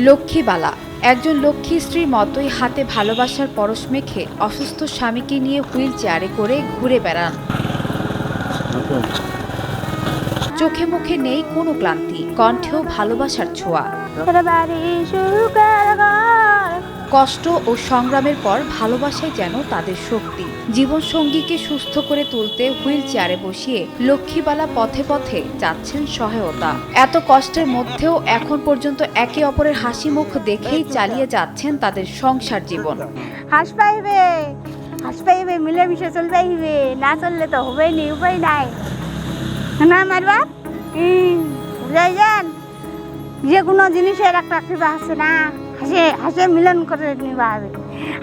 লক্ষ্মীবালা একজন লক্ষ্মী স্ত্রীর মতোই হাতে ভালোবাসার পরশ মেখে অসুস্থ স্বামীকে নিয়ে হুইল চেয়ারে করে ঘুরে বেড়ান। চোখে মুখে নেই কোনো ক্লান্তি, কণ্ঠেও ভালোবাসার ছোঁয়া। কষ্ট ও সংগ্রামের পর ভালোবাসাই যেন তাদের শক্তি। জীবনসঙ্গীকে সুস্থ করে তুলতে হুইল চেয়ারে বসিয়ে লক্ষ্মীবালা পথে পথে যাচ্ছেন সহায়তা। এত কষ্টের মধ্যেও এখন পর্যন্ত একে অপরের হাসি মুখ দেখেই চালিয়ে যাচ্ছেন তাদের সংসার জীবন। হাস পাইবে মিলেমিশে চলবে, না চললে তো হবেই নি, উপায় নাই না মারবা। যাই যান, যে কোনো জিনিসের একটা কৃপা আছে না, হাসে মিলন করে নিবা হবে,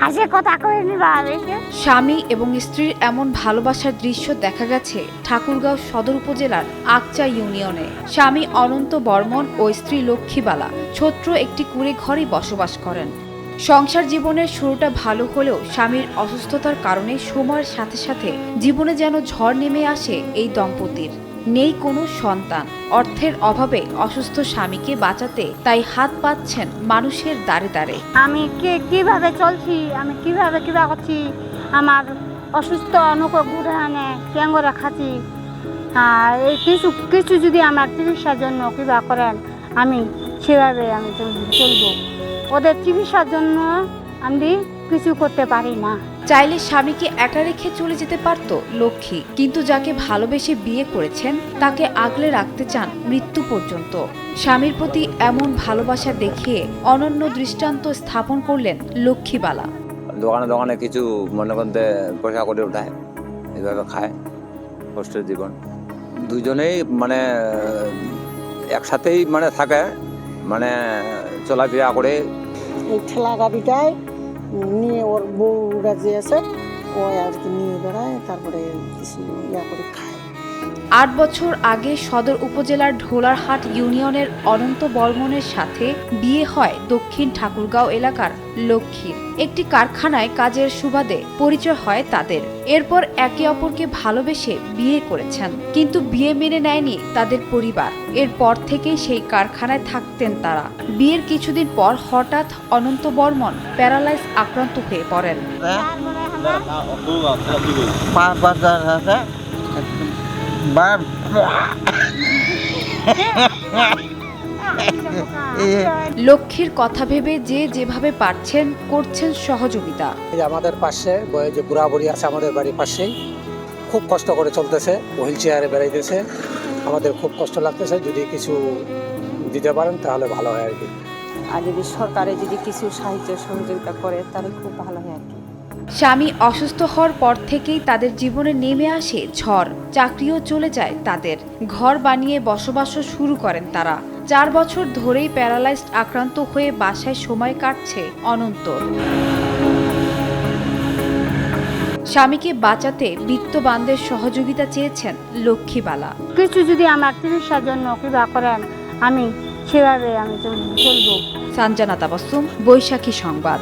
হাসে কথা করে নিবা হবে। স্বামী এবং স্ত্রীর এমন ভালোবাসার দৃশ্য দেখা গেছে ঠাকুরগাঁও সদর উপজেলার আকচা ইউনিয়নে। স্বামী অনন্ত বর্মন ও স্ত্রী লক্ষ্মীবালা ছোট্ট একটি কুঁড়ে ঘরেই বসবাস করেন। সংসার জীবনের শুরুটা ভালো হলেও স্বামীর অসুস্থতার কারণে সময়ের সাথে সাথে জীবনে যেন ঝড় নেমে আসে এই দম্পতির। নেই কোনো সন্তান, অর্থের অভাবে অসুস্থ স্বামীকে বাঁচাতে তাই হাত পাতছেন মানুষের দ্বারে দ্বারে। আমি কিভাবে চলছি, আমি কিভাবে করছি, আমার অসুস্থ অনুক ঘুরে আনে ট্যাঙ্গরা খাচ্ছি। আর এই কিছু যদি আমার চিকিৎসার জন্য কিবা করেন, আমি সেভাবে আমি চলবো। ওদের চিকিৎসার জন্য আমি কিছু করতে পারি না। চাইলে স্বামীকে একা রেখে চলে যেতে পারত লক্ষ্মী, কিন্তু যাকে ভালোবেসে বিয়ে করেছেন তাকে আগলে রাখতে চান মৃত্যু পর্যন্ত। স্বামীর প্রতি এমন ভালোবাসা দেখিয়ে অনন্য দৃষ্টান্ত স্থাপন করলেন লক্ষ্মীবালা। দোকানে কিছু মনে করতে পয়সা করে উঠায়, এইভাবে খায়, কষ্টের জীবন। দুজনেই মানে একসাথেই মানে থাকে, মানে চলাফেরা করে। এই ঠেলা গাড়িটায় নিয়ে ওর বউরা যে আছে ও আর কি নিয়ে বেড়ায়, তারপরে কিছু করে খায়। ৮ বছর আগে সদর উপজেলার ঢোলারহাট ইউনিয়নের অনন্ত বর্মনের সাথে বিয়ে হয় দক্ষিণ ঠাকুরগাঁও এলাকার লক্ষ্মীর। একটি কারখানায় কাজের সুবাদে পরিচয় হয় তাদের। এরপর একে অপরকে ভালোবেসে বিয়ে করেছেন, কিন্তু বিয়ে মেনে নেয়নি তাদের পরিবার। এরপর থেকেই সেই কারখানায় থাকতেন তারা। বিয়ের কিছুদিন পর হঠাৎ অনন্ত বর্মন প্যারালাইজ আক্রান্ত হয়ে পড়েন। লক্ষ্মীর কথা ভেবে যে যেভাবে পারছেন করছেন সহযোগিতা। আমাদের পাশে যে বুড়া বুড়ি আছে আমাদের বাড়ির পাশেই, খুব কষ্ট করে চলতেছে, হুইল চেয়ারে বেড়াইতেছে। আমাদের খুব কষ্ট লাগতেছে, যদি কিছু দিতে পারেন তাহলে ভালো হয় আর কি। আর যদি সরকারে যদি কিছু সাহায্য সহযোগিতা করে তাহলে খুব ভালো হয় আর কি। স্বামী অসুস্থ হওয়ার পর থেকেই তাদের জীবনে নেমে আসে ঝড়। চাকরিও চলে যায় তাদের, ঘর বানিয়ে বসবাসও শুরু করেন তারা। 4 বছর ধরেই প্যারালাইজড আক্রান্ত হয়ে বাসায় সময় কাটছে অনন্তর। স্বামীকে বাঁচাতে বিত্তবানদের সহযোগিতা চেয়েছেন লক্ষ্মীবালা। কিছু যদি আমার চিকিৎসার জন্য কিবা করেন, আমি সেভাবে আমি চলবো। সানজানা তাবাসসুম, বৈশাখী সংবাদ।